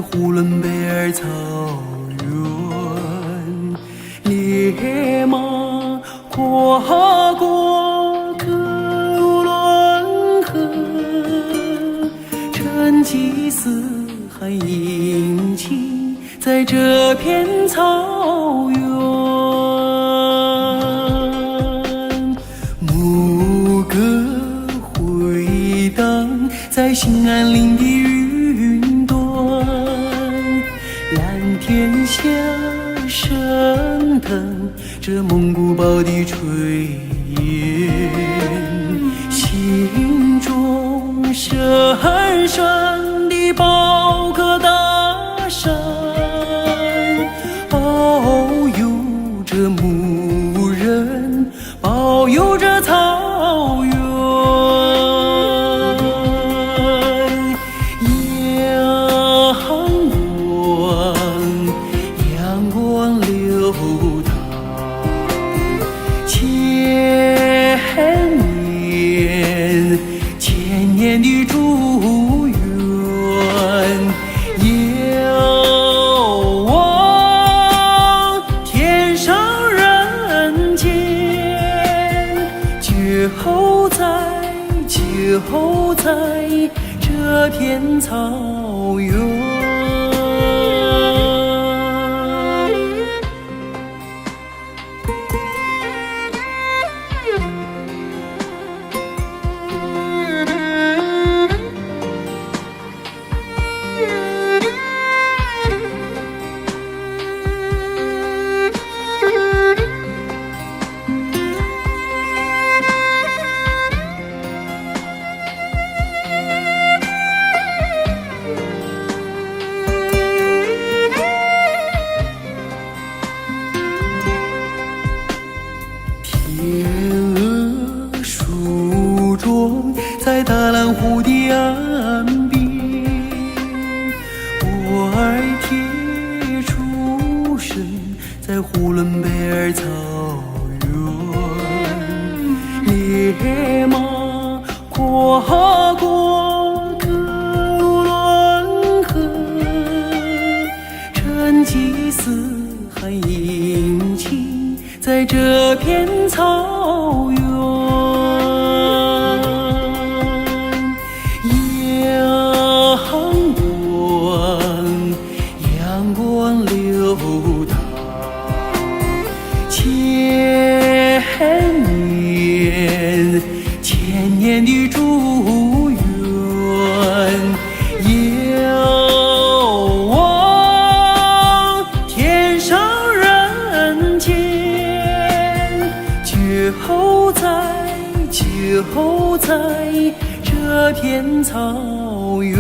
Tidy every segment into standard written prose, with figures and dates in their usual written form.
在呼伦贝尔草原，烈马跨过科伦河，成吉思汗迎亲在这片草原。牧歌回荡在兴安岭的云端，蓝天下升腾着蒙古包的炊烟，心中深深地抱刻大山，保佑着牧人，保佑着草原。阳光流淌，千年的祝愿，遥望天上人间，就在这片草原。天鹅梳妆在大蓝湖的岸边，波儿贴出声在呼伦贝尔草原，烈马跨过科伦河，成吉思汗迎亲在这片草原。阳光流淌，千年的祝愿，遥望天上人间，就在这片草原。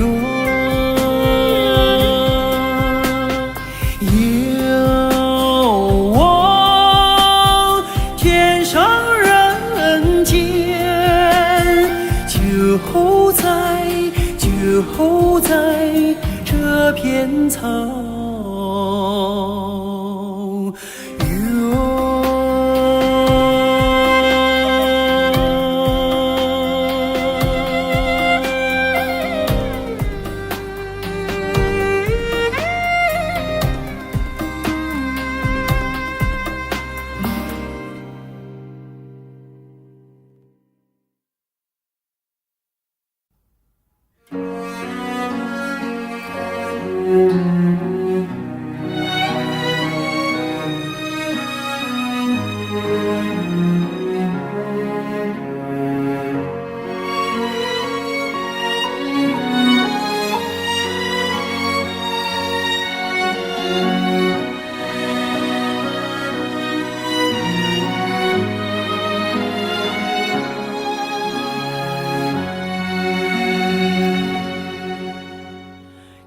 就在这片草原。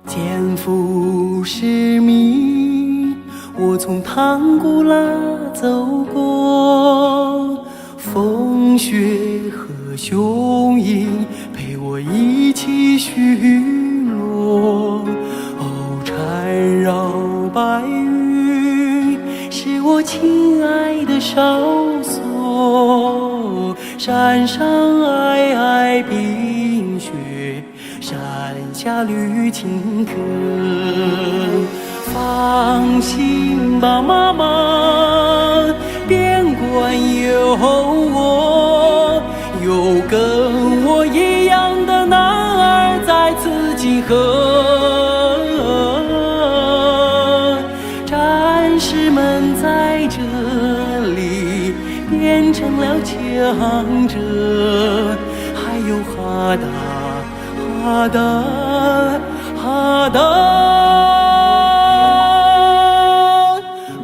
肩负使命，我从唐古拉走过，风雪和雄鹰陪我一起巡逻。哦，缠绕白云是我亲爱的哨所，山上皑皑冰雪，山下绿青稞。放心吧，妈妈，边关有我，有跟我一样的男儿在此集合。战士们在这里变成了强者，还有哈达哈达哈达，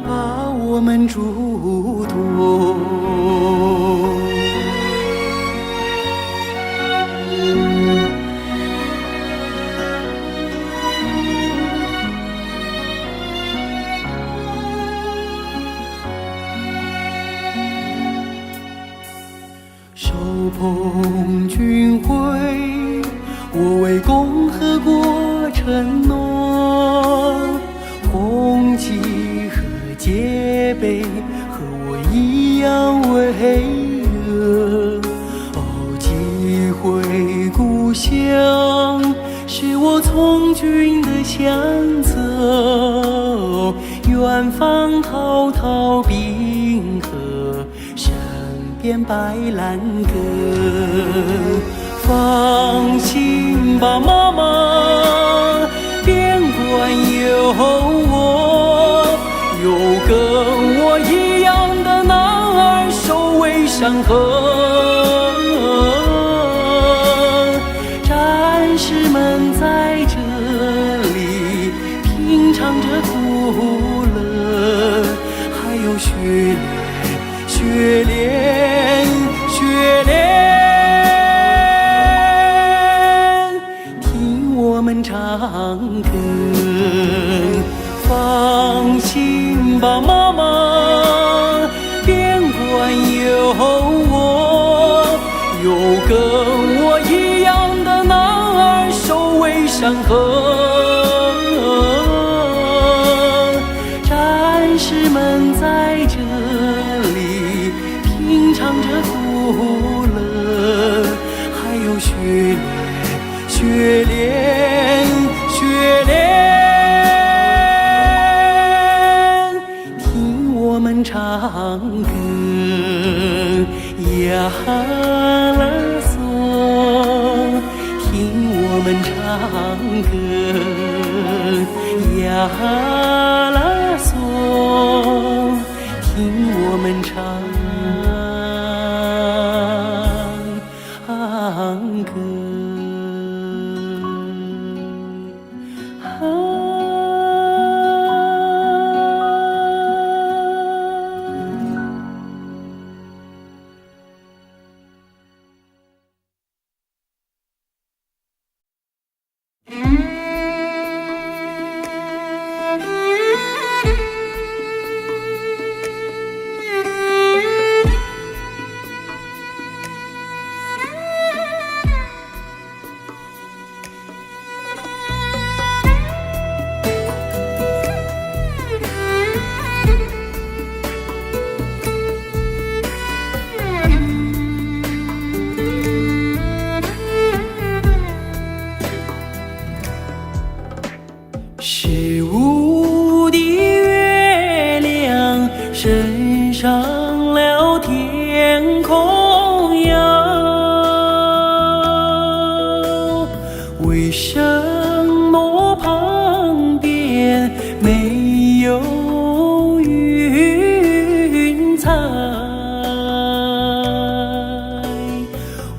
把我们嘱托。手捧军徽，我为共和国承诺，红旗和戒备和我一样巍峨。寄回故乡，是我从军的相册。远方滔滔冰河，身边白兰鸽。放心吧，妈妈，边关有我，有跟我一样的男儿守卫山河。战士们在这里品尝着苦乐，还有血炼血炼。我们唱歌，放心吧，妈妈，边关有我，有跟我一样的男儿守卫山河。战士们在这里品尝着苦乐，还有血炼血炼。听我们唱歌，呀啦嗦，听我们唱歌，呀啦嗦，听我们唱歌。15的月亮升上了天空呀，为什么旁边没有云彩？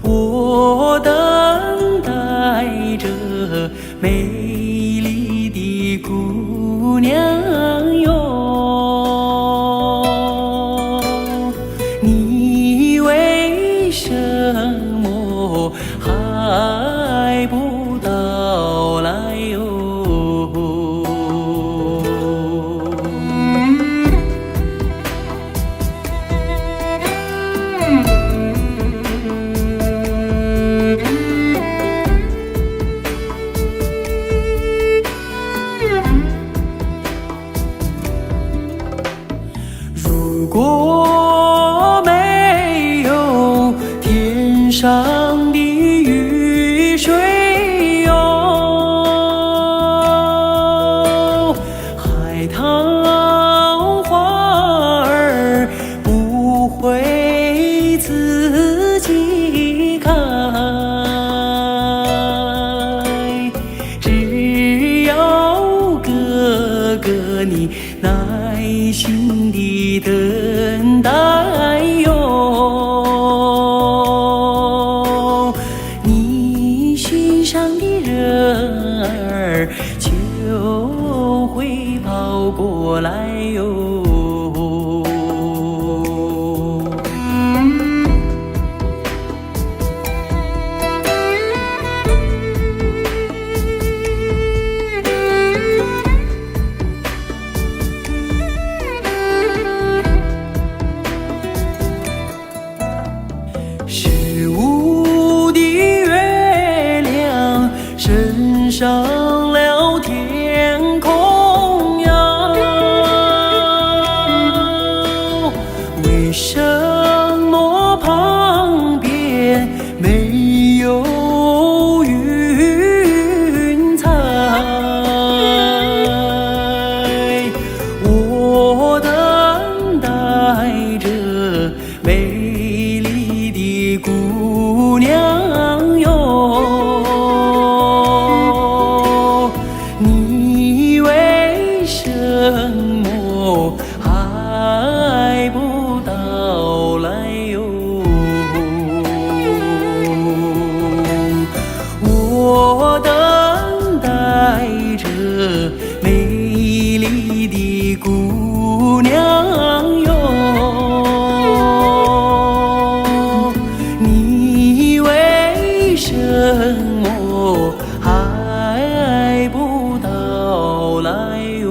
我等待着美丽的姑娘哟，你为什么还不到来哟？和你耐心地等待哟。你心上的人儿就会跑过来哟。升上了天空呀，为什么旁边没有云彩？我等待着美丽的姑娘哟。还不到来哟，我等待着美丽的姑娘哟，你为什么还不到来哟？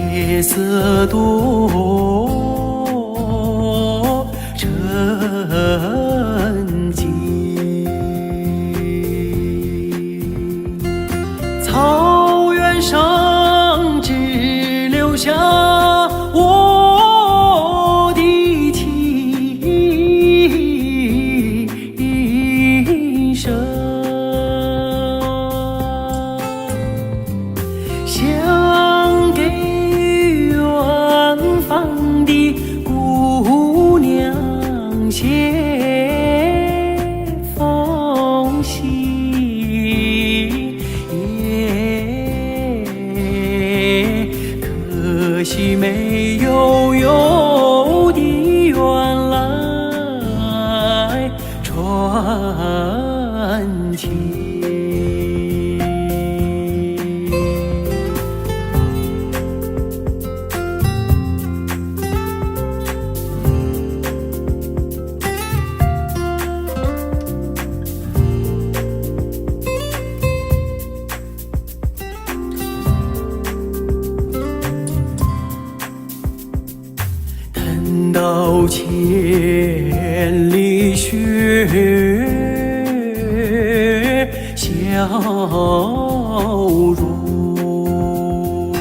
夜色多沉静，草原上只留下我的琴声，想给远方的姑娘写封信，可惜没有邮递员来传情。等到千里雪消融，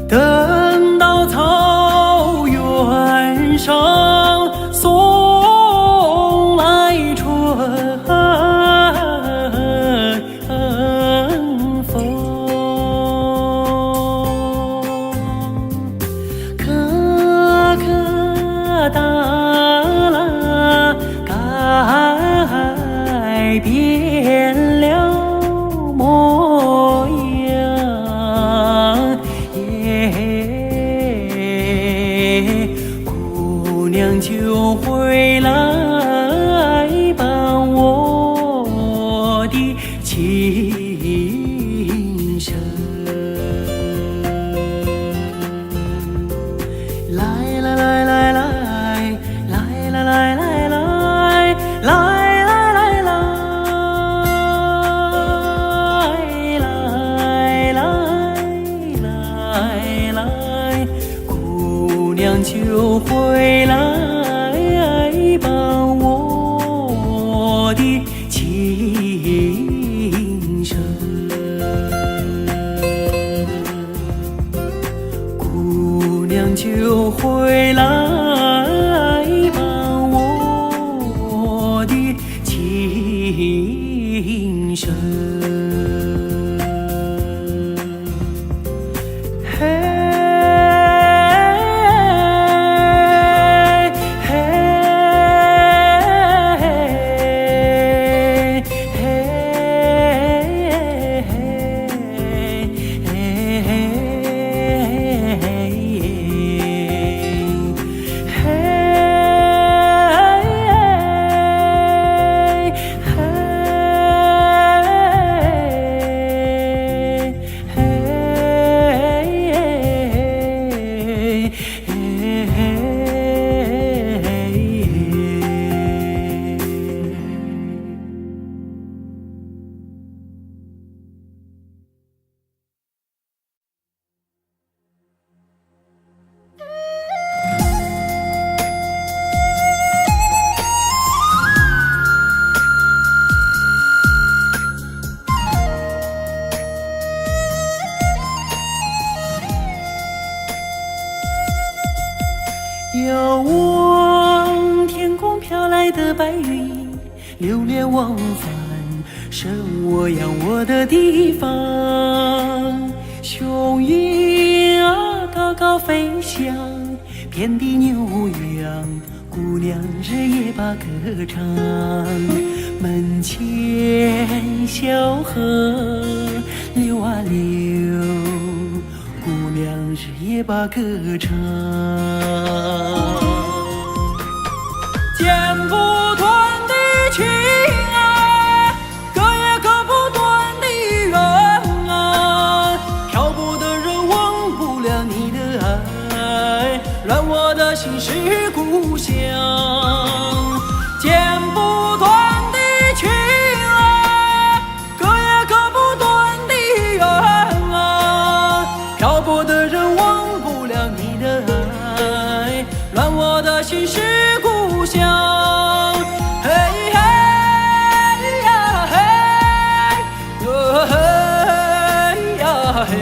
等到草原上送来春风，可可哒啦改变了模样，姑娘就回来伴我的琴声。来来来来来来来来来来来来姑娘就回来伴遥望天空飘来的白云，流连忘返，生我养我的地方。雄鹰啊，高高飞翔，遍地牛羊，姑娘日夜把歌唱。门前小河流啊流，姑娘日夜把歌唱。剪不断的情啊，割也割不断的缘啊，漂泊的人忘不了你的爱，让我的心是故乡。剪不断的情啊，割也割不断的缘啊，漂泊的人忘不了你的爱，让我的心是故乡。嘿嘿呀嘿，嘿呀嘿，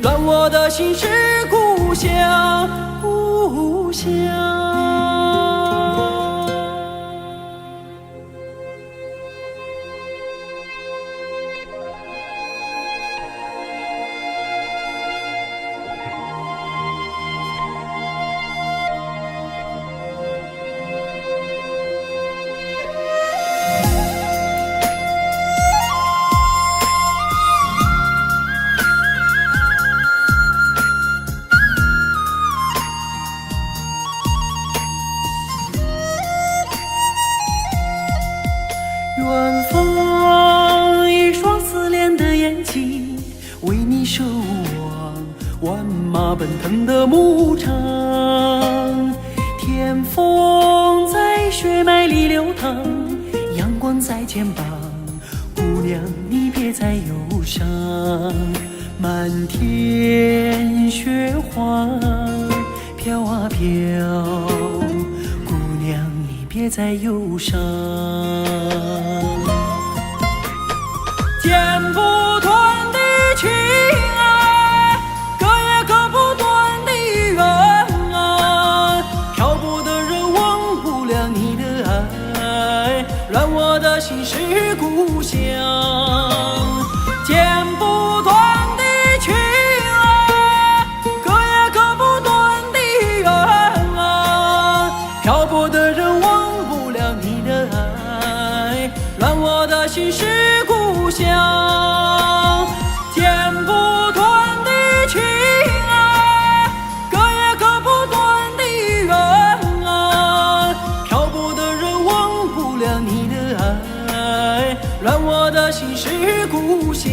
让我的心是故乡，故乡。远方一双思念的眼睛，为你守望万马奔腾的牧场。天风在血脉里流淌，阳光在肩膀，姑娘你别再忧伤。满天雪花飘啊飘，姑娘你别再忧伤。剪不断的情啊，割也割不断的缘啊，漂泊的人忘不了你的爱，让我的心是故乡。剪不断的情啊，割也割不断的缘啊，漂泊的人忘不了你的爱，让我的心是故乡。剪不断的情啊，割也割不断的缘啊，漂泊的人忘不了你的爱，让我的心是故乡。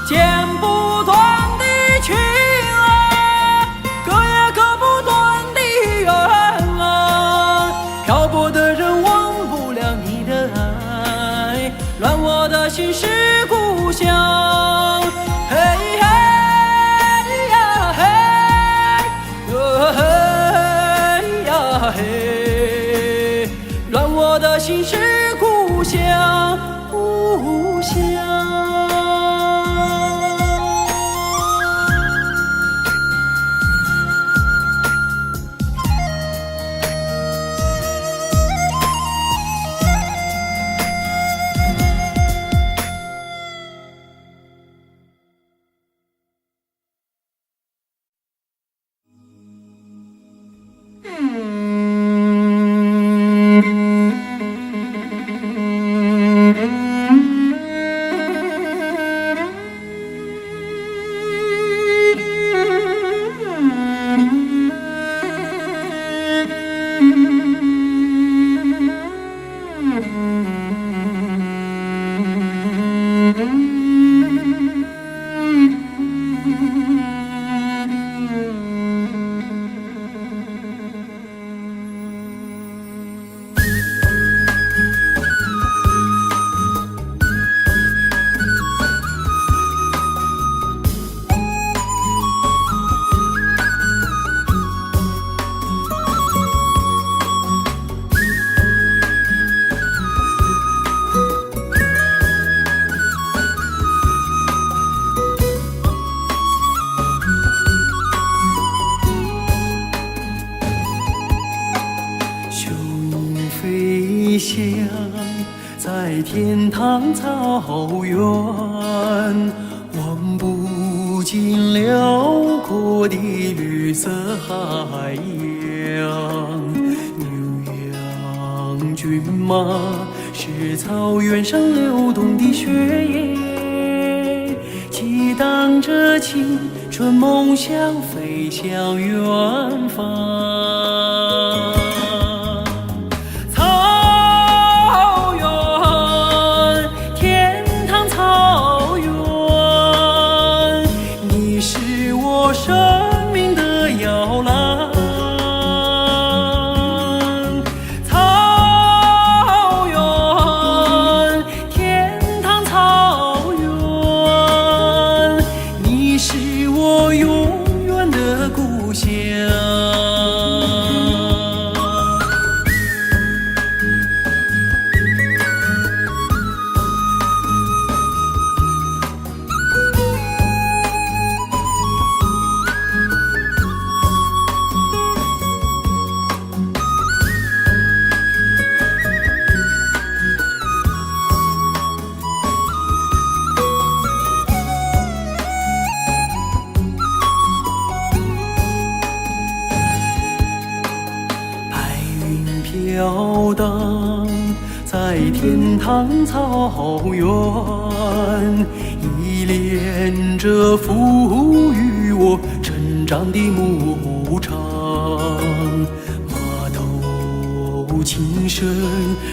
剪不断的情啊，割也割不断的缘啊，漂泊的人忘不了你的爱，让我的心是故乡。嘿嘿呀嘿，嘿呀嘿，让我的心是故乡，故乡。乡，在天堂草原，望不尽辽阔的绿色海洋。牛羊骏马是草原上流动的血液，激荡着青春梦想，飞向远方。草原，天堂草原，你是我生命的摇篮。草原，天堂草原，你是我永远的故乡。飘荡在天堂草原，依恋着赋予我成长的牧场。马头琴声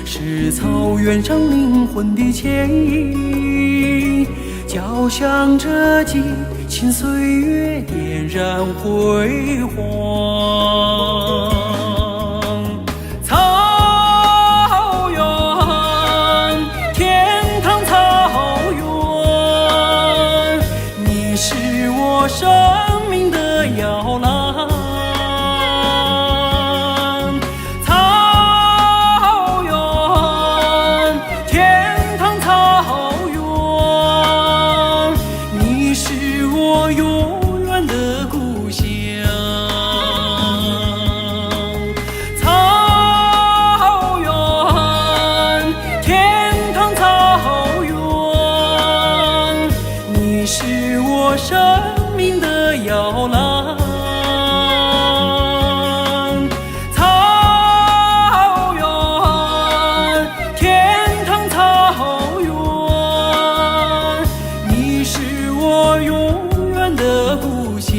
是草原上灵魂的牵引，交响着激情岁月，点燃辉煌。生命的摇篮，草原，天堂草原，你是我永远的故乡。草原，天堂草原，你是我生命的摇篮。草原，天堂草原，你是我永远的故乡。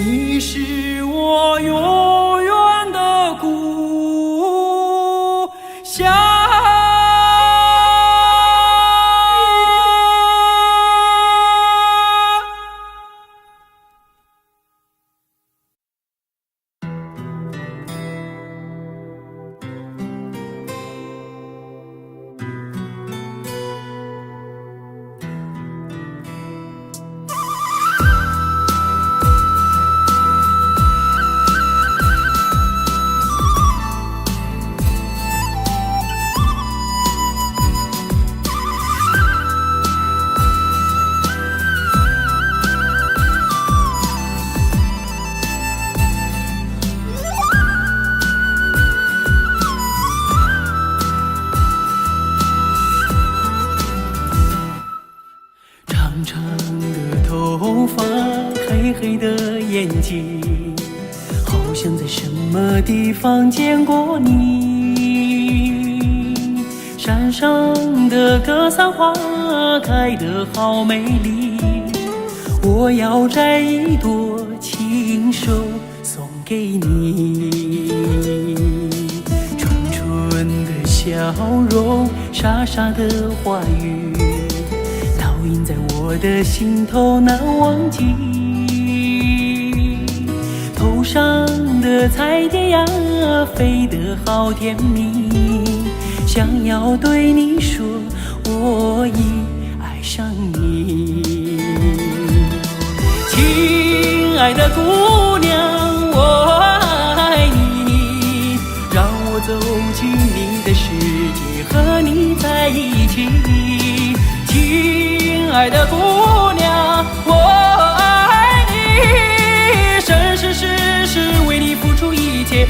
你是我永远的故乡。长长的头发，黑黑的眼睛，好像在什么地方见过你。山上的格桑花开得好美丽，我要摘一朵亲手送给你。纯纯的笑容，傻傻的话语，烙印在我的心头难忘记。头上的彩蝶呀，飞得好甜蜜，想要对你说，我已爱上你。亲爱的姑娘，我爱你，让我走进你的世界，和你在一起。亲爱的姑娘，我爱你，生生世世为你付出一切。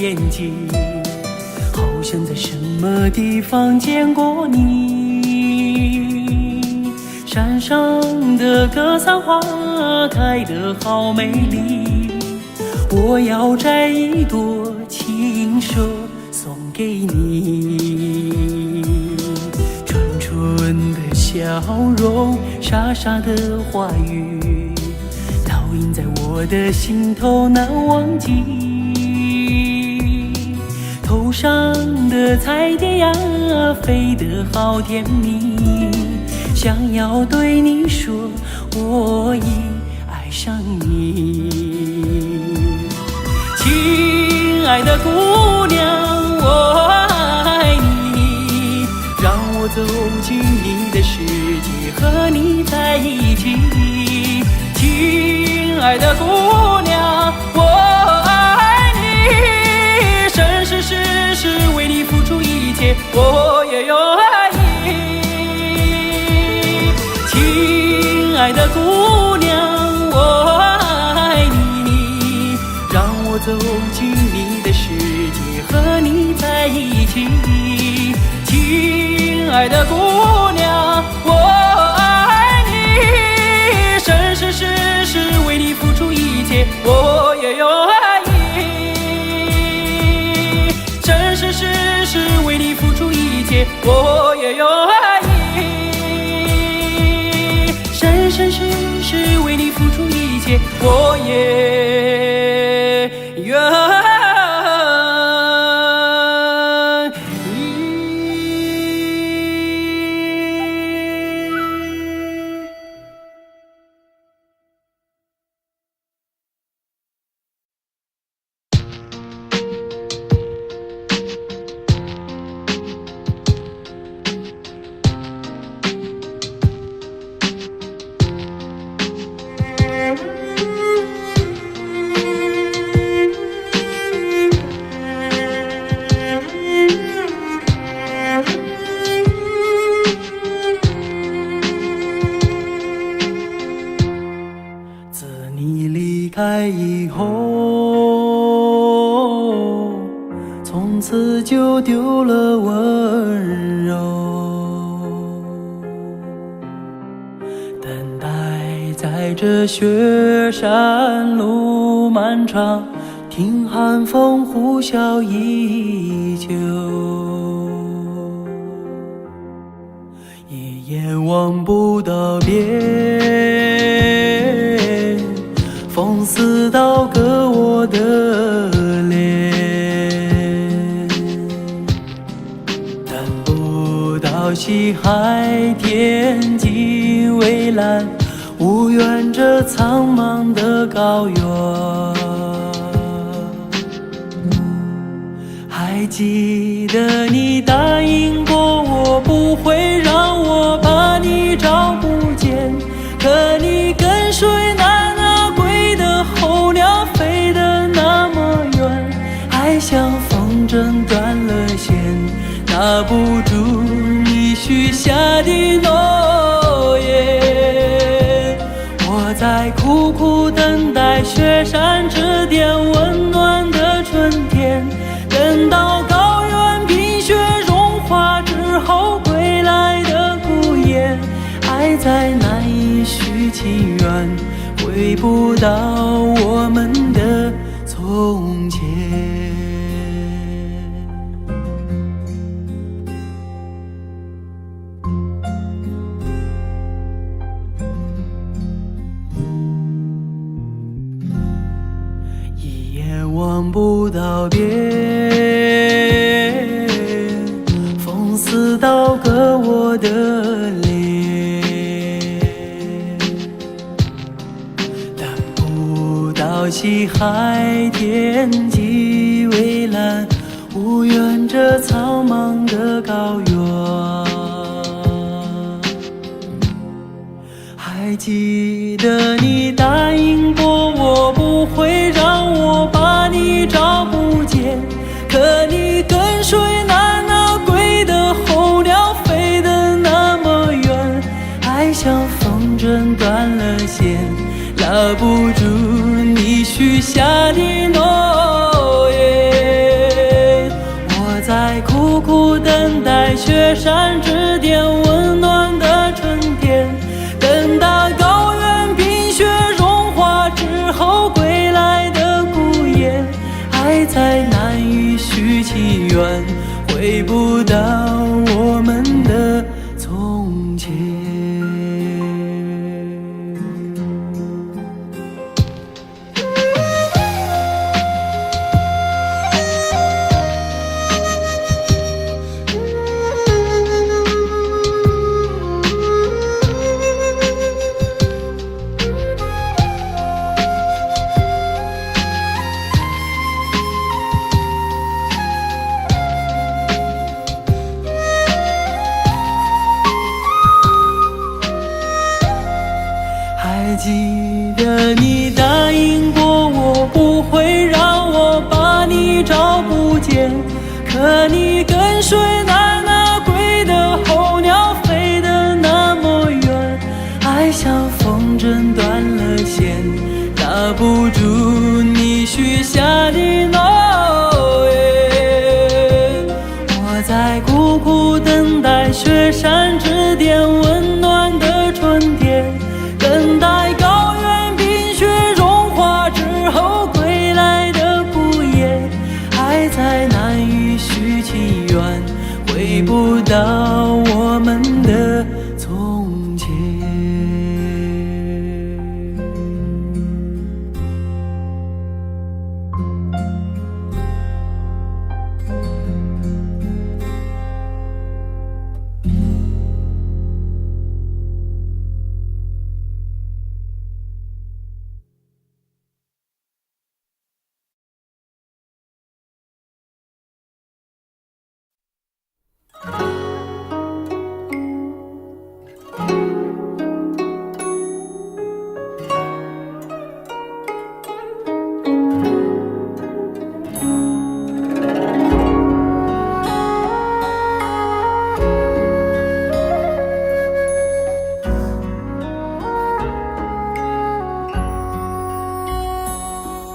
眼睛，好像在什么地方见过你。山上的格桑花开得好美丽，我要摘一朵亲手送给你。纯纯的笑容，傻傻的话语，烙印在我的心头难忘记。头上的彩蝶呀，飞得好甜蜜，想要对你说，我已爱上你。亲爱的姑娘，我爱你，让我走进你的世界，和你在一起。亲爱的姑娘，我爱你，生生世世为你付出一切，我也愿意。亲爱的姑娘，我爱你，让我走进你的世界，和你在一起。亲爱的姑娘，我爱你，生生世世为你付出一切，我也愿意。生生世世为你付出一切，我也愿意。生生世世为你付出一切，我也愿意。开以后，从此就丢了温柔，等待在这雪山路漫长，听寒风呼啸依旧，一眼望不到边，风似刀割我的脸，等不到西海天际蔚蓝，无缘这苍茫的高原。还记得你答应过我，不会让我把你找不见，可你跟随那归的候鸟飞得那么远，爱像风筝断了线，拿不住你许下的诺言。我在苦苦等待雪山这点温暖的春天，等到高原冰雪融化之后归来的孤雁，爱再难以续情缘，回不到我们的从前。一眼望不到边，风似刀割我的脸，等不到西海天际蔚蓝，无缘这苍茫的高原。还记得你答应过我，不会让我把你找不见，可你跟随那归的候鸟飞得那么远，爱像风筝断了线，拉不住你许下的诺言。着你答应过我不会让我把你找不见，可你跟随那归的候鸟飞得那么远，爱像风筝断了线，拉不住你许下的诺言。我在苦苦等待雪山之巅温暖的春天，等待高原冰雪融化之后归来的不言，还在难以续起缘，回不到我们的从前。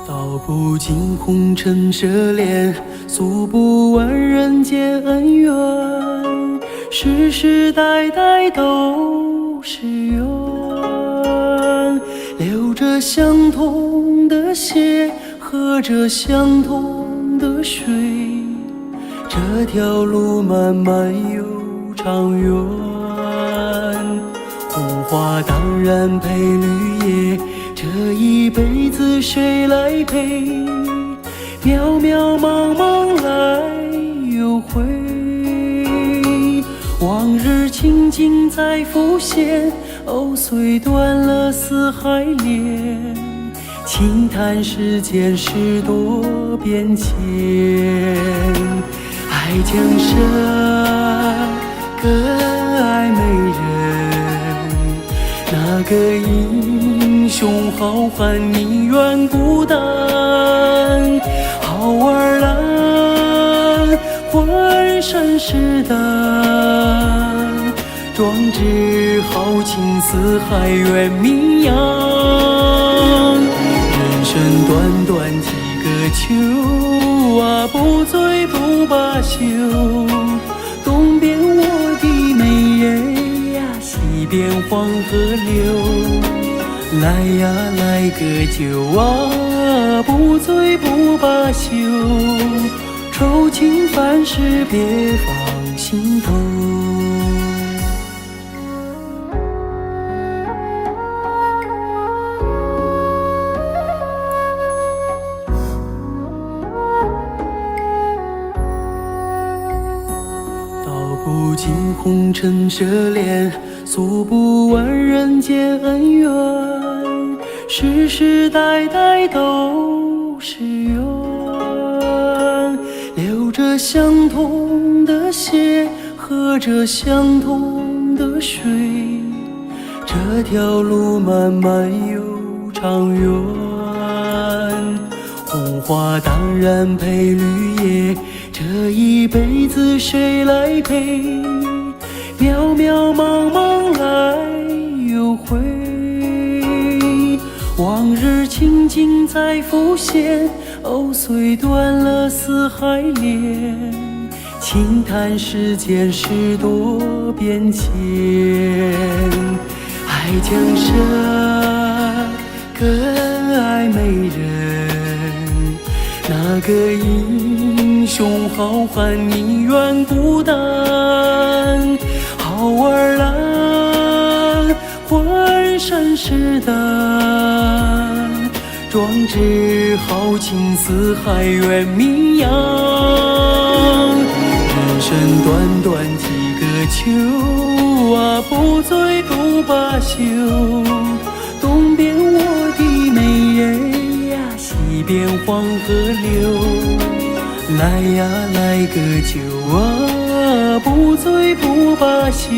道不尽红尘奢恋，诉不完人间恩怨，世世代代都是缘，流着相同的血，喝着相同的水，这条路漫漫又长远，红花当然配绿叶，这一辈子谁来陪？渺渺茫茫来又回，往日情景再浮现，藕虽断了丝还连，轻叹世间事多变迁。爱江山更爱美人，那个英雄好汉宁愿孤单，好儿郎浑身是胆，壮志豪情四海远名扬。人生短短几个秋啊，不醉不罢休，东边我的美人呀，西边黄河流，来呀来个酒啊，不醉不罢休，愁情烦事别放心头。道不尽红尘奢恋，诉不完人间恩怨，世世代代都是缘，流着相同的血，喝着相同的水，这条路漫漫又长远，红花当然配绿叶，这一辈子谁来陪？渺渺茫茫来又回，往日情景再浮现，藕虽断了丝还连，轻叹世间事多变迁。爱江山更爱美人，那个英雄好汉宁愿孤单，好儿郎浑身是胆，壮志豪情四海远名扬。人生短短几个秋啊，不醉不罢休，东边我的美人呀，西边黄河流，来呀来个酒啊，不醉不罢休，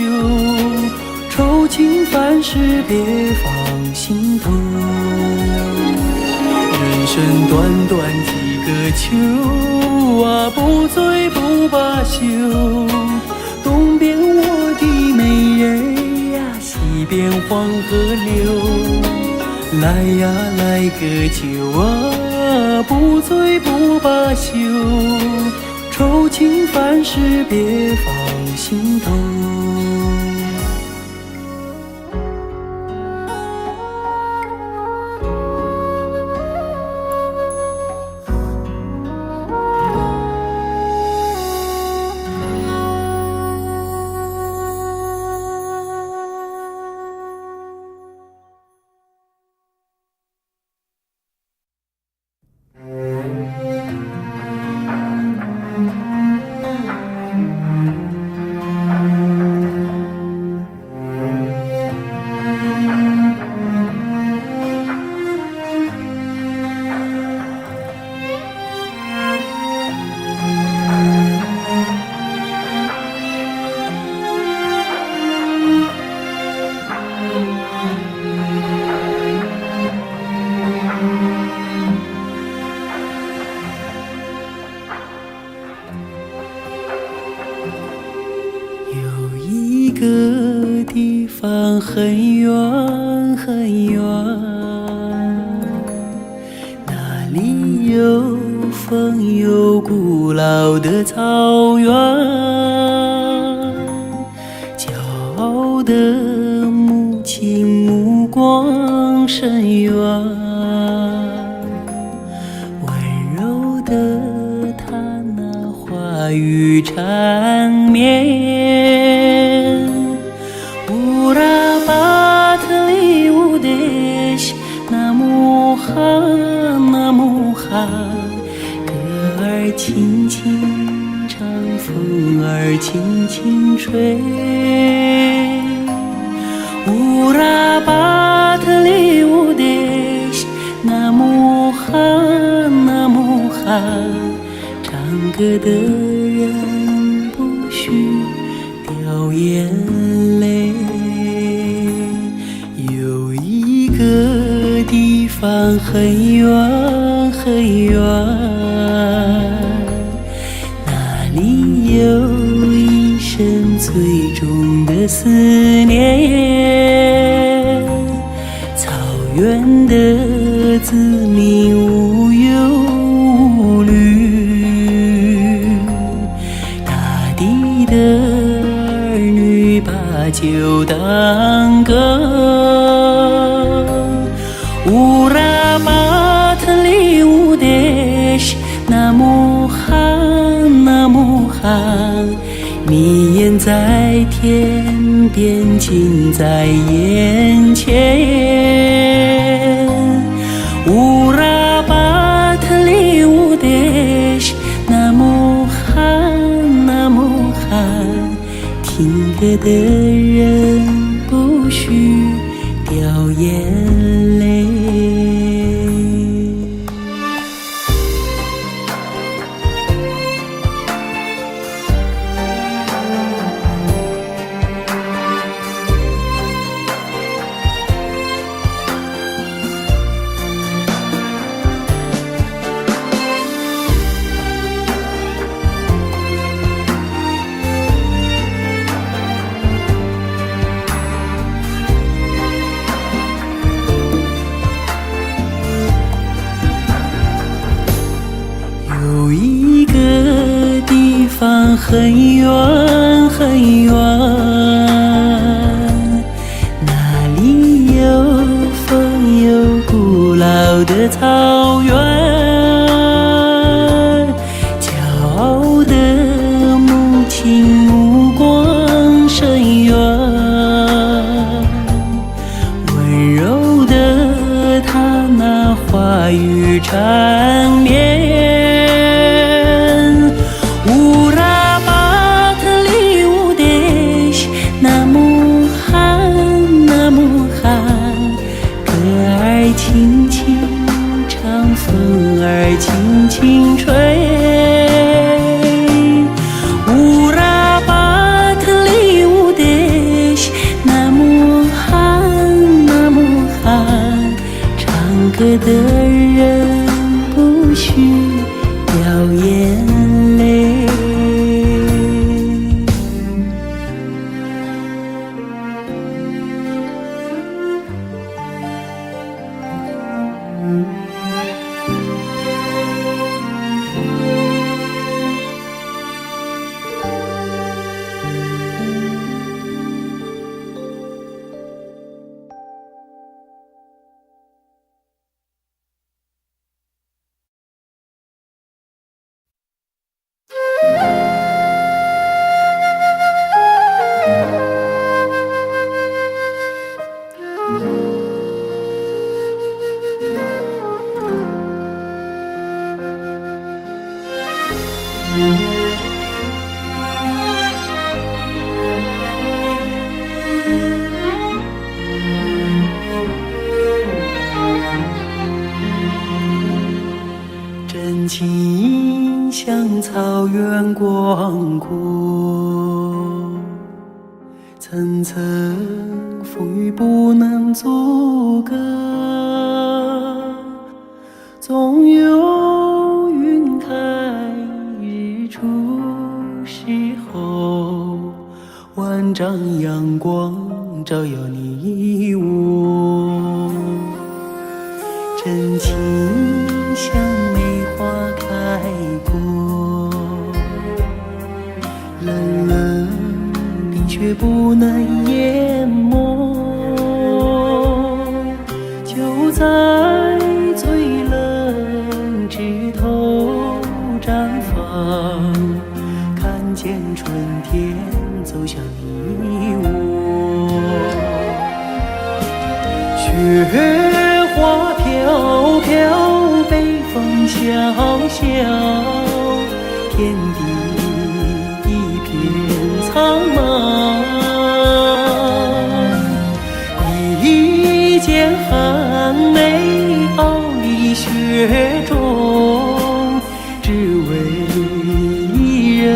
愁情烦事别放心头。人生短短几个秋啊，不醉不罢休。东边我的美人呀，西边黄河流。来呀来个酒啊，不醉不罢休。愁情烦事别放心头。有一个地方很远很远，那里有风有古老的草原，骄傲的母亲目光深远，温柔的她那话语缠绵。歌儿轻轻唱，风儿轻轻吹。乌拉巴特里乌德西，那姆哈，那姆哈，唱歌的人不许掉眼泪。有一个地方很远很远，那里有一生最重的思念。草原的子民无忧无虑，大地的儿女把酒当歌。乌拉巴特里乌德西，那姆哈，那姆哈，你眼在天边，近在眼前。乌拉巴特里乌德西，那姆哈，那姆哈，听歌的人不许掉眼泪。有一个地方很远很远，那里有风有古老的草原，骄傲的母亲目光深远，温柔的她那话语缠绵。乌拉巴特里乌德别的人不需掉眼泪。真情像草原广阔，层层风雨不能阻隔，总有云开日出时候，万丈阳光照耀你我。真情像梅花开过，冷冷冰雪不能淹没，就在最冷枝头绽放，看见春天走向你我。雪花飘飘，北风萧萧，天地一片苍茫。一剑寒梅傲立雪中，只为一人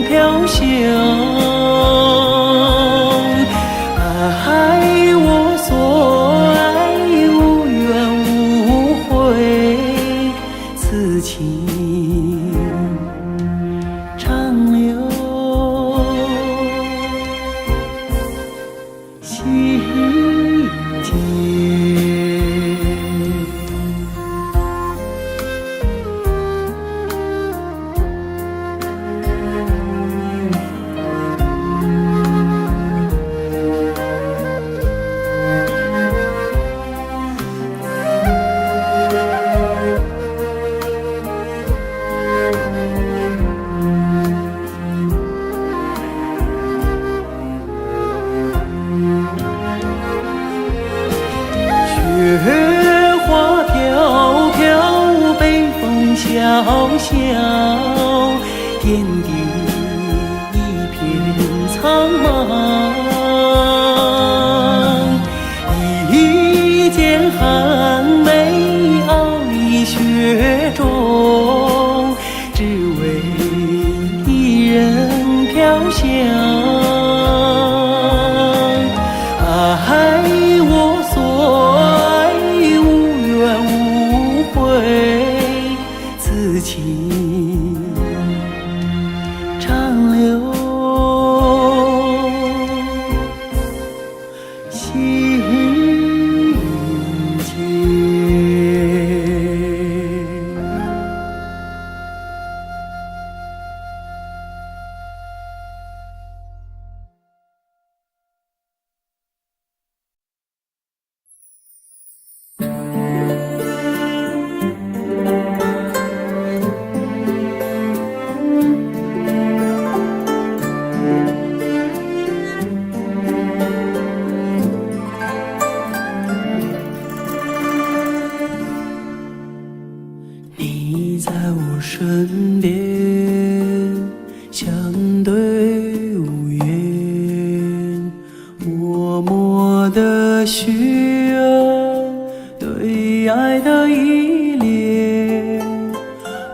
飘香。爱我所爱，无怨无悔，此情长留心间。雪花飘飘，北风萧萧，天地一片苍茫。一剑寒梅傲立雪中，只为一人飘香。爱我所爱，无怨无悔，此情长留心间。你在我身边，相对无言，默默的许愿，对爱的依恋，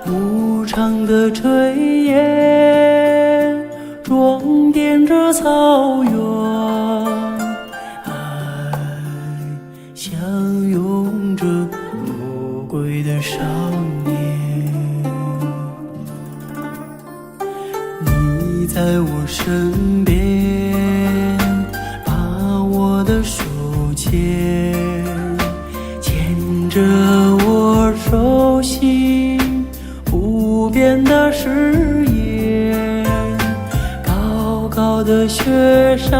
无常的炊烟，装点着草原，爱相拥着。的手牵，牵着我手心不变的誓言。高高的雪山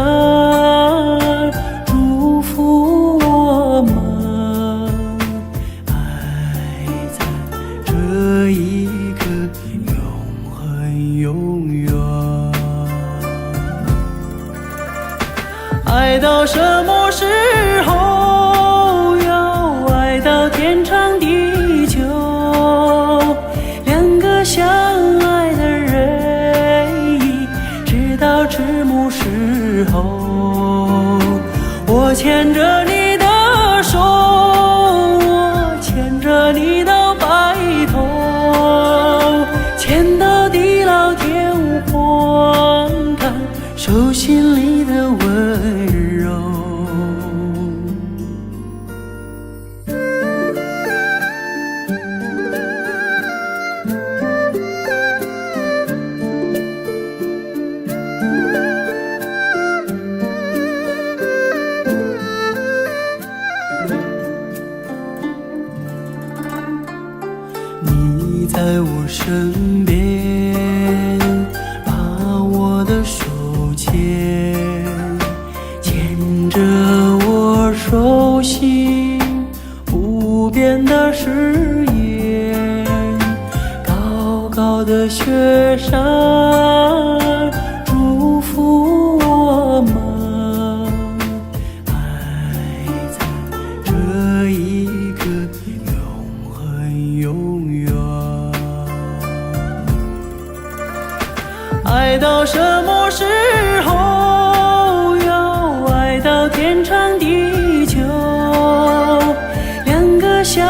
祝福我们，爱在这一刻永恒永远。爱到什么时候？要爱到天长地久。两个相爱的人，一直到迟暮时候。我牵着你的手，我牵着你到白头，牵到地老天荒，感受心里的温柔。你在我身边，把我的手牵，牵着我手心不变的誓言。高高的雪山祝福我们，爱在这一刻永恒永远。爱到什么时候？要爱到天长地久。两个相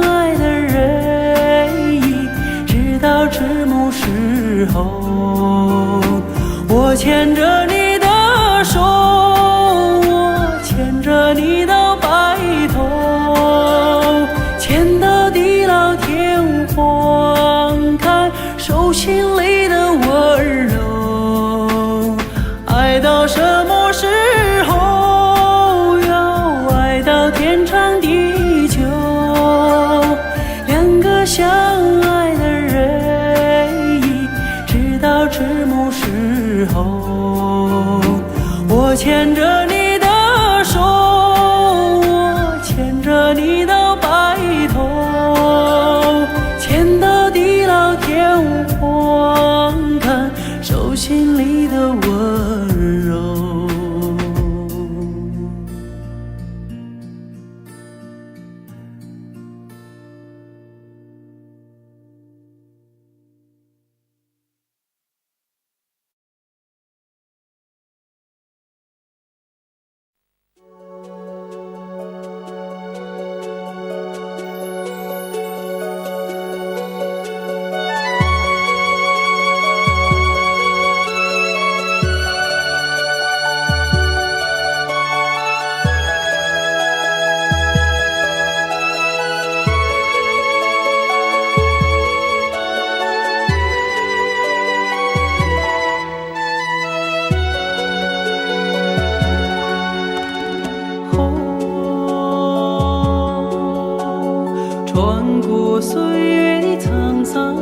爱的人，一直到迟暮时候。我牵着你的手，我牵着你到白头，牵到地老天荒，感受心里的温柔。爱到什么时候？要爱到天长地久。两个相爱的人，一直到迟暮时候。我牵着你的手，我牵着你到白头，牵到地老天荒，感受心里的温柔。穿过岁月的沧桑，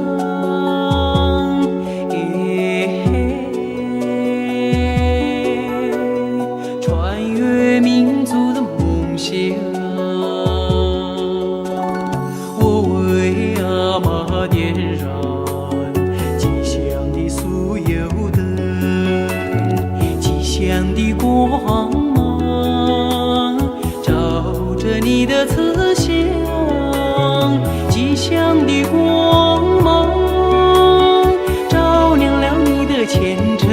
穿越民族的梦想。我为阿妈点燃吉祥的酥油灯，吉祥的光芒照着你的慈祥。吉祥的光芒照亮了你的前程，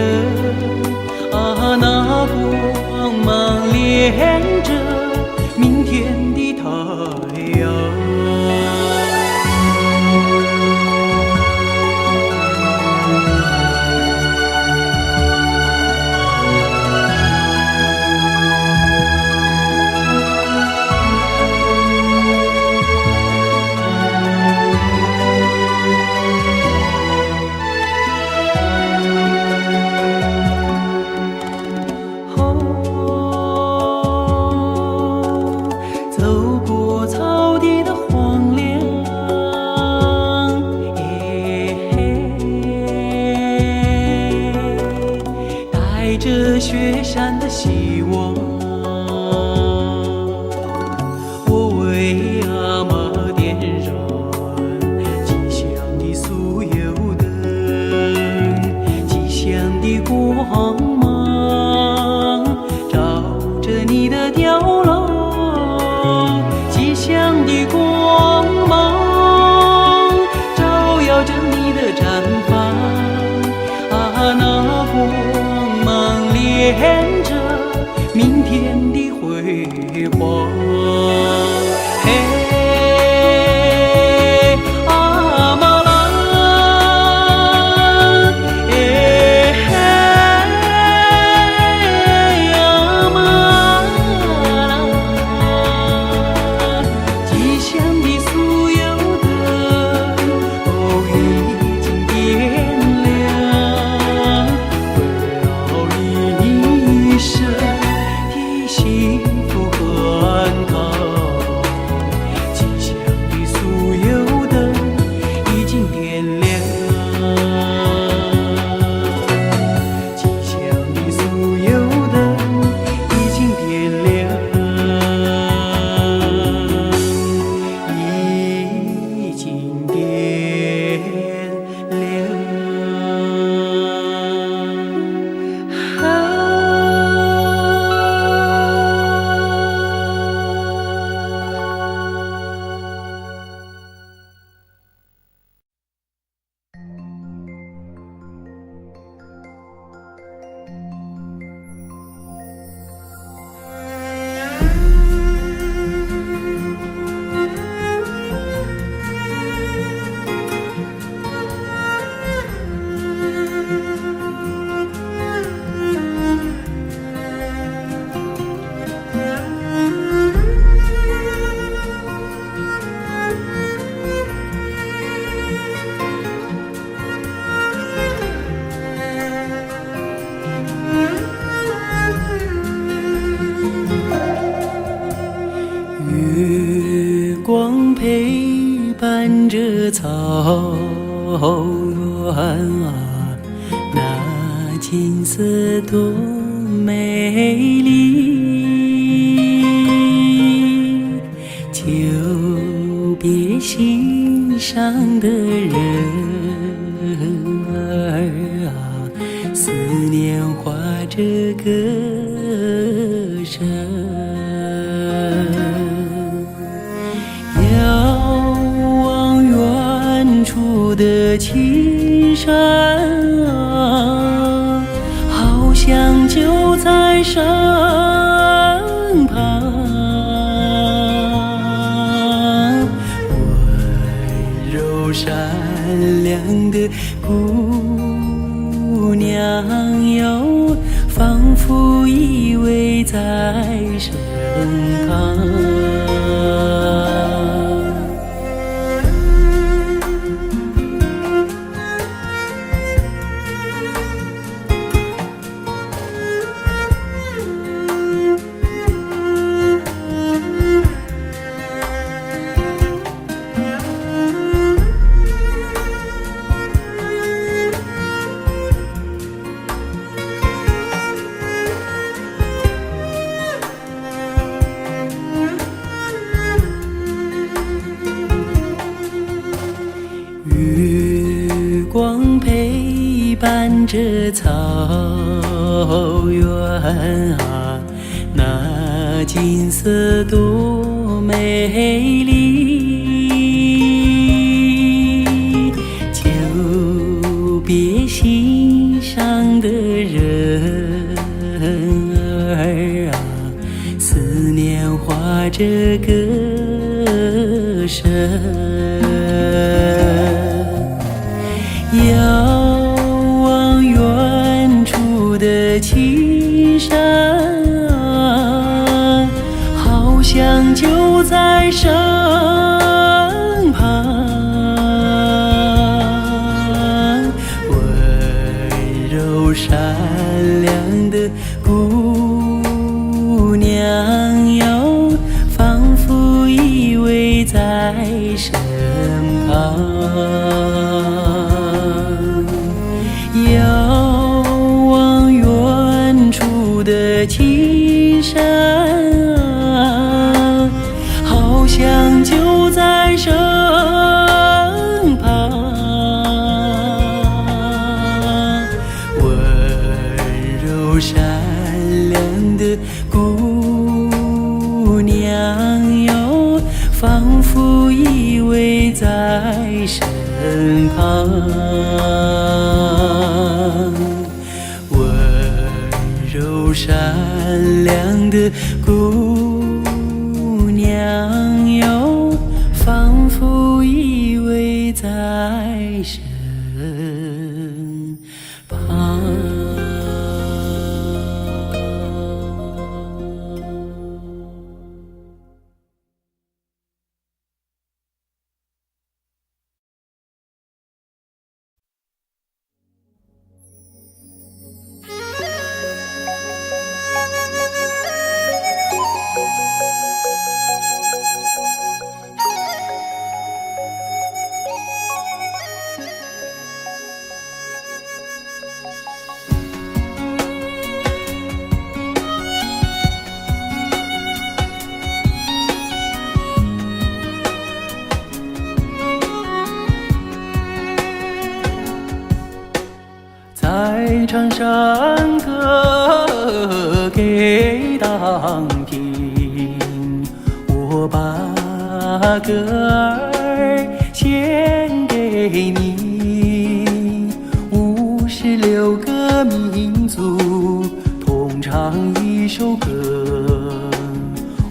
啊，那光芒连着明天的太阳。希望。我为阿嬷点燃吉祥的酥油灯，吉祥的光芒照着你的吊楼，吉祥的光芒照耀着你的毡房。那光芒连着明天的辉煌。阿嬷啦，阿嬷啦，吉祥的酥油灯已经点亮，一生的幸福和安康。吉祥的酥油灯已经点亮，吉祥的酥油灯已经点亮，已经点亮。月光陪伴着草原啊，那景色多美丽。久别心上的人儿啊，思念画着歌声。的青山啊，好像就在身旁，温柔善良的姑娘哟，仿佛依偎在身旁。月光陪伴着草原啊，那景色多美丽。久别心上的人儿啊，思念画着歌声。遥望远处的青山啊，好像就在身旁。温柔善良的姑娘哟，仿佛依偎在身旁。山啊，好像就在身旁。温柔善良的姑娘哟，仿佛依偎在身旁。温柔善良的姑娘哟，仿佛依偎在身旁。在唱山歌给当听，我把歌儿献给你。56个民族同唱一首歌，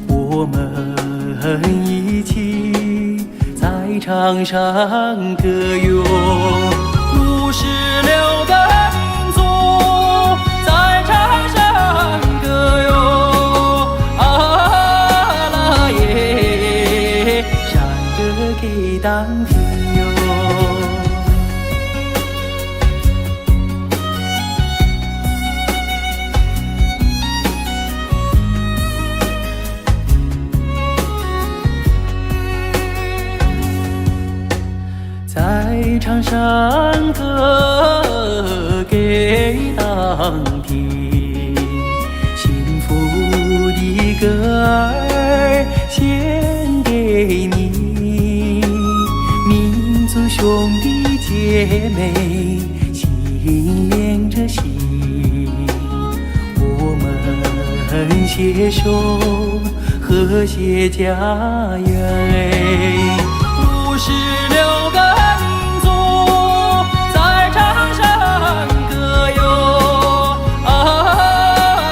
我们一起在唱山歌哟。56个民族在唱山歌哟，啊啦耶，山歌给当听哟。在唱山歌给当听，幸福的歌儿献给你。民族兄弟姐妹心连着心，我们携手和谐家园哎。56个民族在唱山歌哟，啊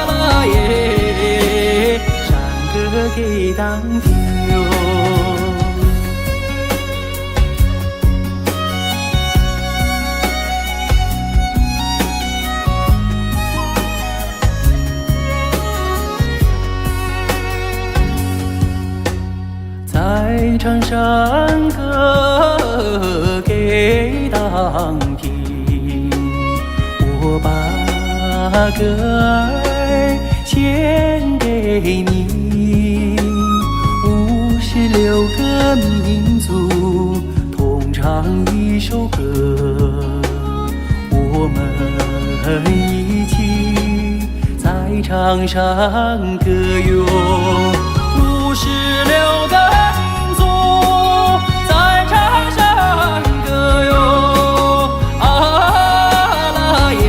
啦耶，山歌给当听哟。在唱山歌给当听，我把歌儿献给你。56个民族同唱一首歌，我们一起在唱山歌哟。56个民族在唱山歌哟，啊啦耶，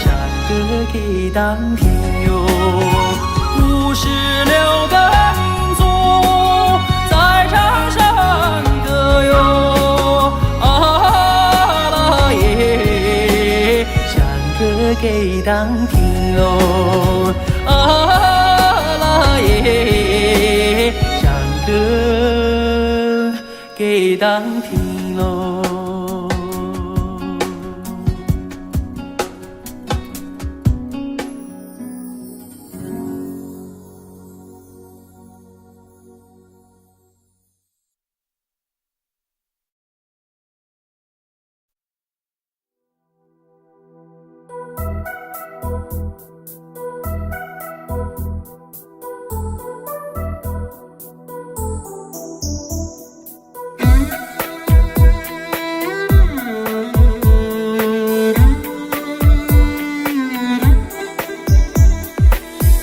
山歌给当听哟。56个民族在唱山歌哟，啊啦耶，山歌给当听哦，耶，山歌给当听喽。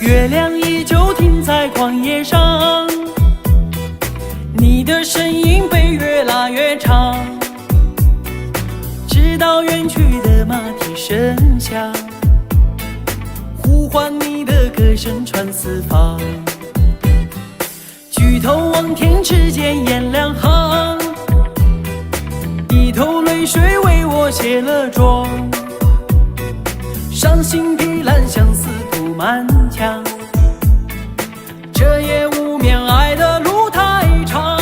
月亮依旧停在旷野上，你的身影被越拉越长，直到远去的马蹄声响，呼唤你的歌声传四方。举头望天，只见雁两行，一头泪水为我卸了妆，伤心碧蓝相思布满墙，这夜无眠，爱的路太长。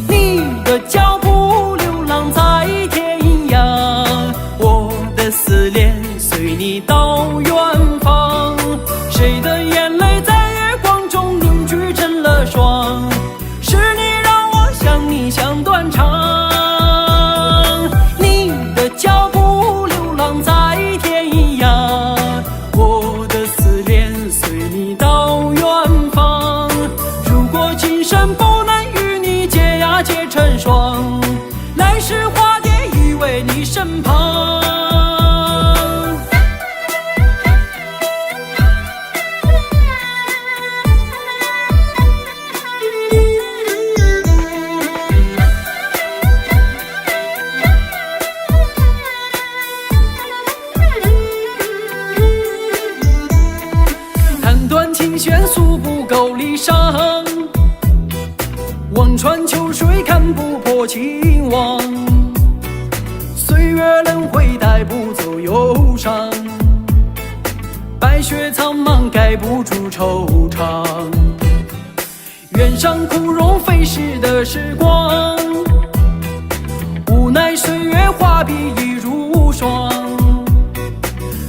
你的脚步流浪在天涯，我的思念随你到远方。谁的眼泪在月光中凝聚成了霜，是你让我想你想断肠。你的脚步流浪在天涯，我的思念随你到远方。如果今生不能与你结呀结成双，来世化蝶依偎你身旁。琴弦诉不够离殇，望穿秋水看不破情网。岁月轮回带不走忧伤，白雪苍茫盖不住惆怅。原上枯荣飞逝的时光，无奈岁月画笔已如霜。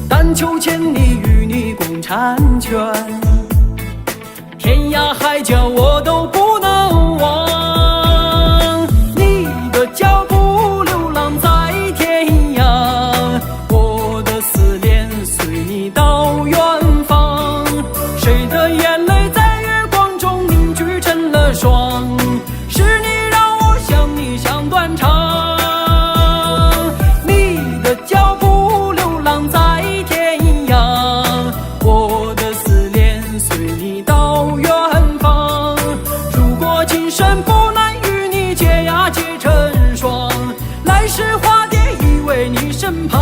但求千里与你共婵娟，天涯海角我都不能忘。你的脚步流浪在天涯，我的思念随你到远方。谁的眼泪在月光中凝聚成了霜，是你让我想你想断肠。你的脚步流浪在天涯，我的思念随你到远方。如果今生不能与你结呀结成双，来世化蝶依偎你身旁。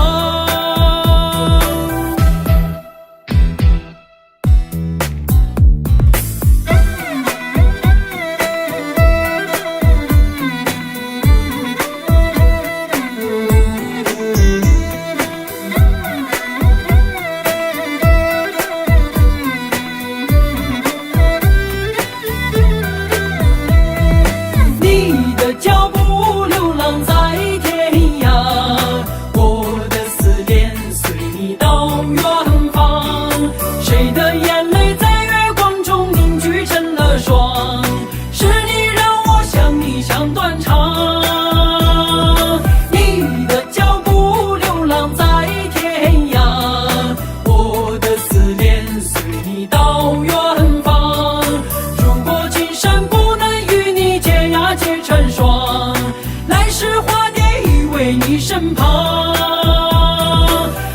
身旁，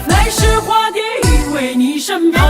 来世化蝶依偎你身旁。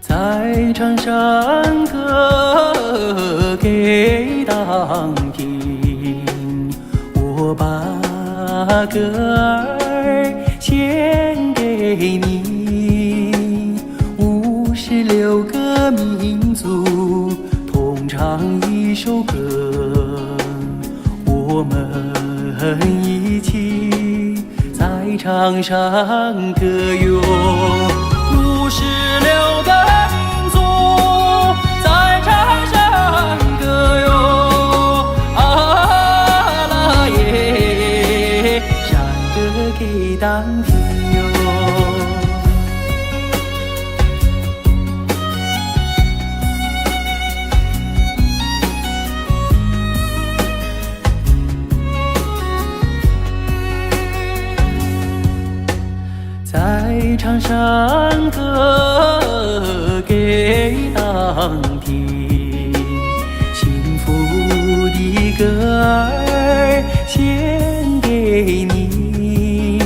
在长山歌给当听，我把歌儿献给你。56个民族同唱一首歌，一起在场上歌咏。56个民族在场上歌咏，啊啦耶，山歌给当听哟。在场上歌给当听，幸福的歌儿献给你，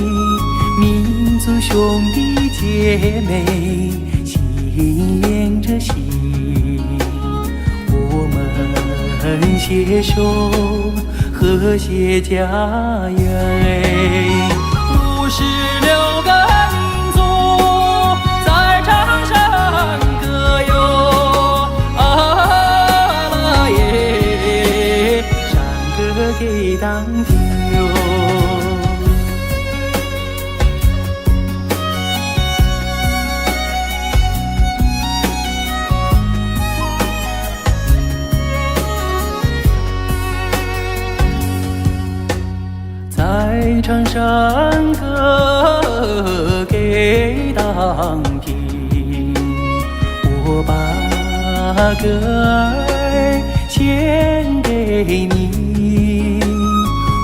民族兄弟姐妹心连着心，我们携手和谐家园。56个民族在场上歌咏，啊啦耶，山歌给当听哟。在场上歌给当听，我把歌儿献给你。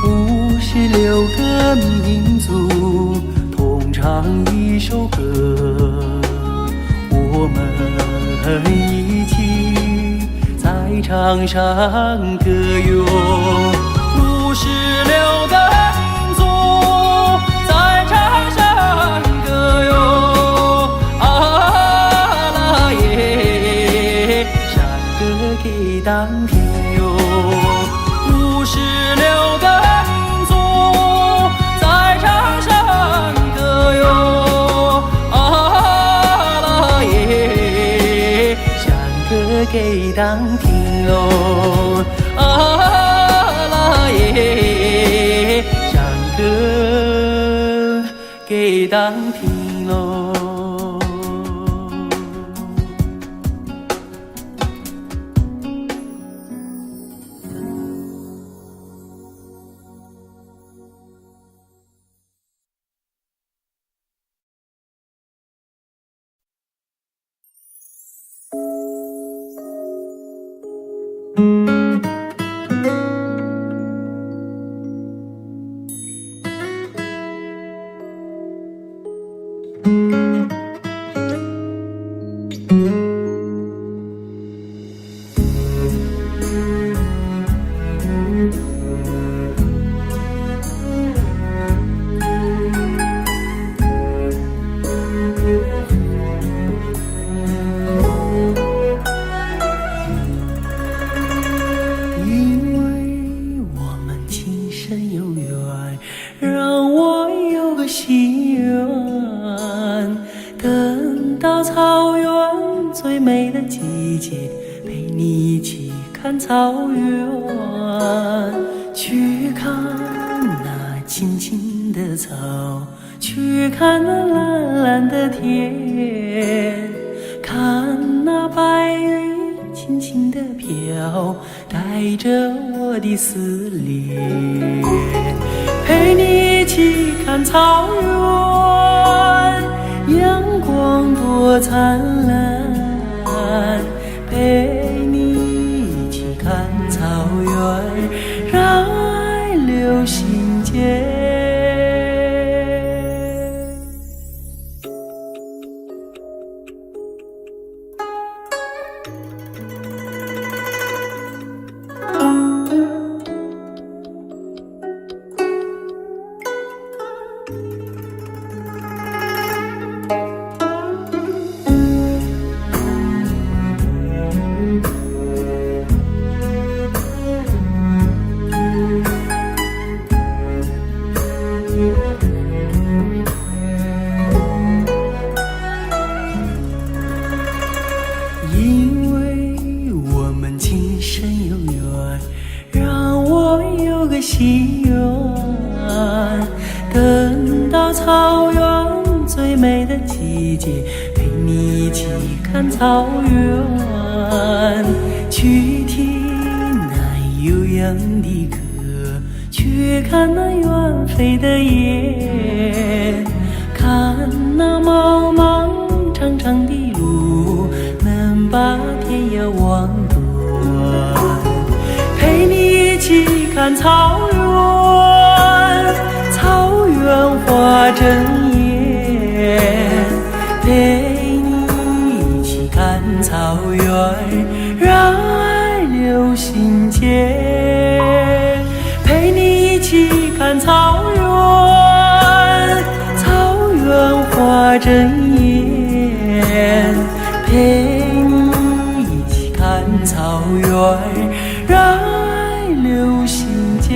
56个民族同唱一首歌，我们一起在场上歌咏。56个民族在场上歌咏，啊啦耶，山歌给当听哟。56个民族在场上歌咏，啊啦耶，山歌给当听哟。耶，山歌给当听喽。草原，去看那青青的草，去看那蓝蓝的天，看那白云轻轻地飘，带着我的思念，陪你一起看草原，阳光多灿烂，陪你一起看草原，让爱流心间。的心愿。等到草原最美的季节，陪你一起看草原，去听那悠扬的歌，去看那远飞的雁，看那茫茫长长的路，能把天涯望断。陪你一起看草原，草原花争艳，陪你一起看草原，让爱留心间。陪你一起看草原，草原花争艳，陪你一起看草原，让爱留心间。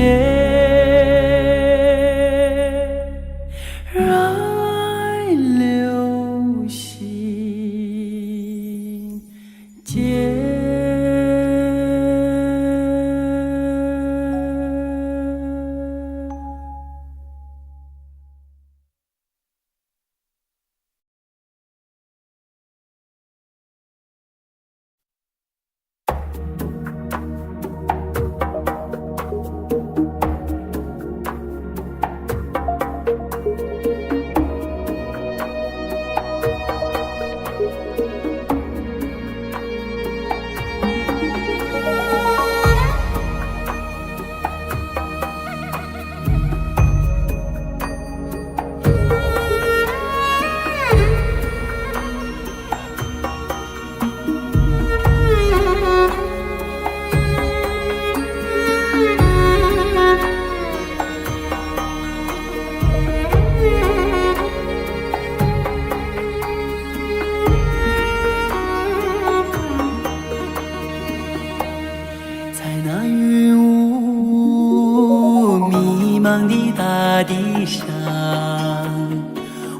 地上，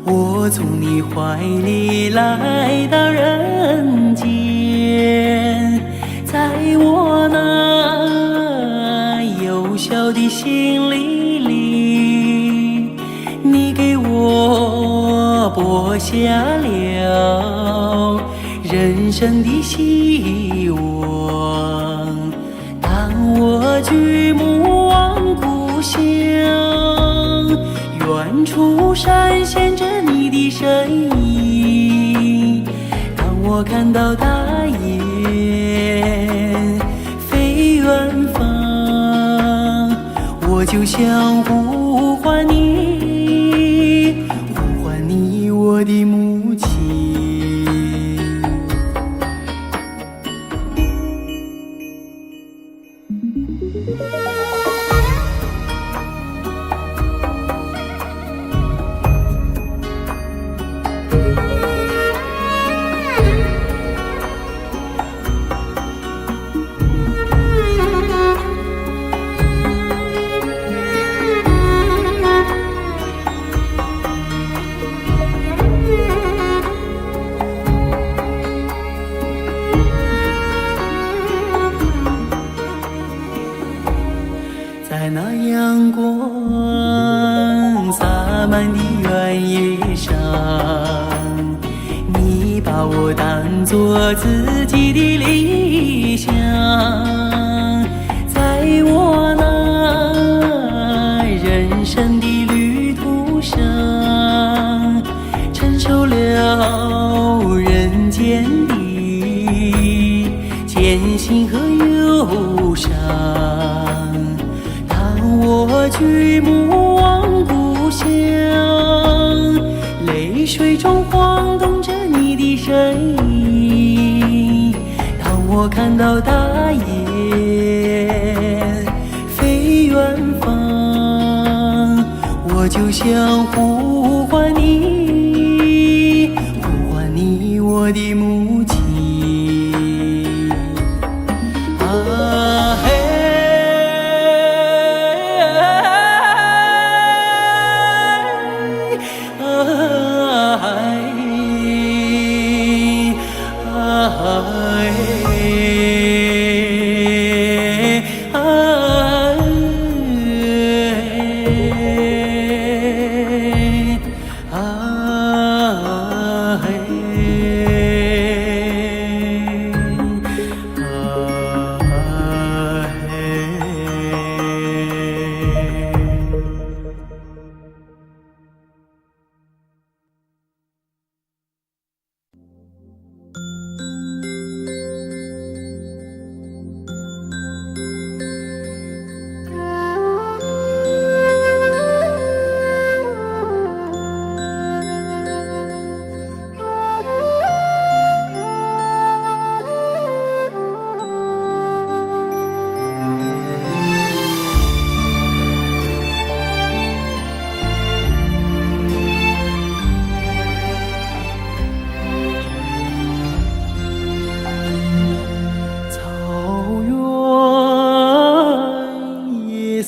我从你怀里来到人间，在我那幼小的心灵里，你给我播下了人生的希望。当我举目望故乡，远处闪现着你的身影。当我看到大雁飞远方，我就想呼唤你，呼唤你，我的母亲。在那阳光洒满的原野上，你把我当作自己的理想。在我那人生的旅途上，承受了人间的艰辛和忧伤。我举目望故乡，泪水中晃动着你的身影。当我看到大雁飞远方，我就想呼唤你，呼唤你，我的母亲。啊嘿。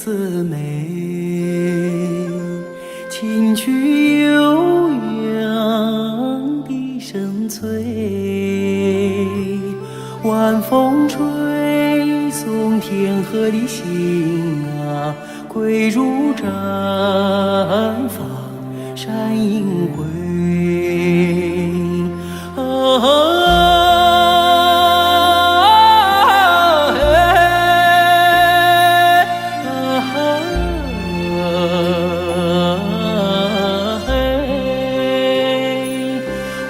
似美，琴曲悠扬笛声催，晚风吹送天河的星啊，归入毡房山映归。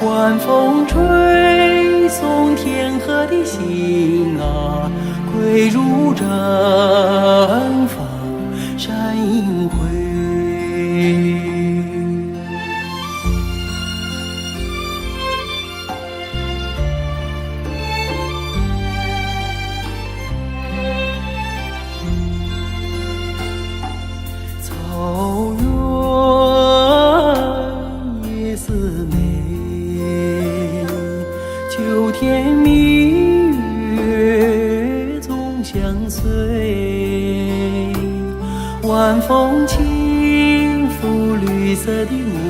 晚风吹送天河的星啊，归入毡房山映归。草原夜似美，秋天明月总相随，晚风轻拂绿色的梦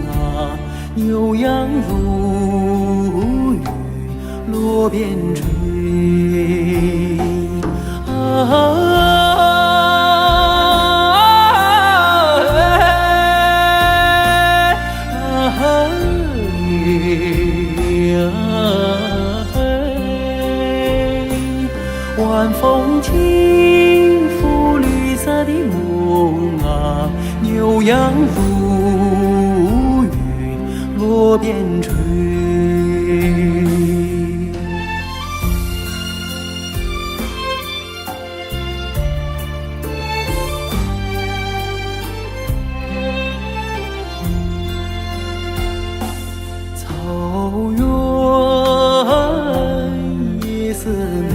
啊，牛羊如雨落边吹。晚风轻拂绿色的梦啊，牛羊如雨落边吹。草原夜似美，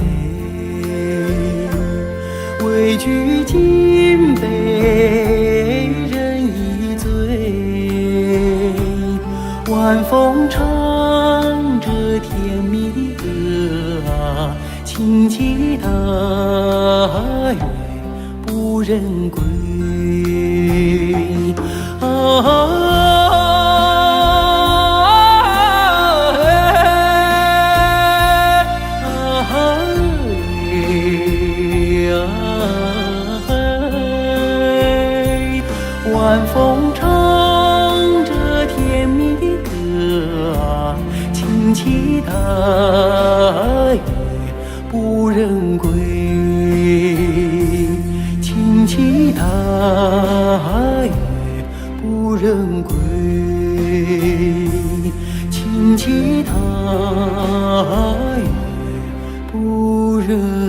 畏惧金杯人已醉，晚风唱着甜蜜的歌啊，轻骑大约不忍归。晚风唱着甜蜜的歌啊，轻骑大约不忍归，轻骑大约不忍归，轻骑大约不忍。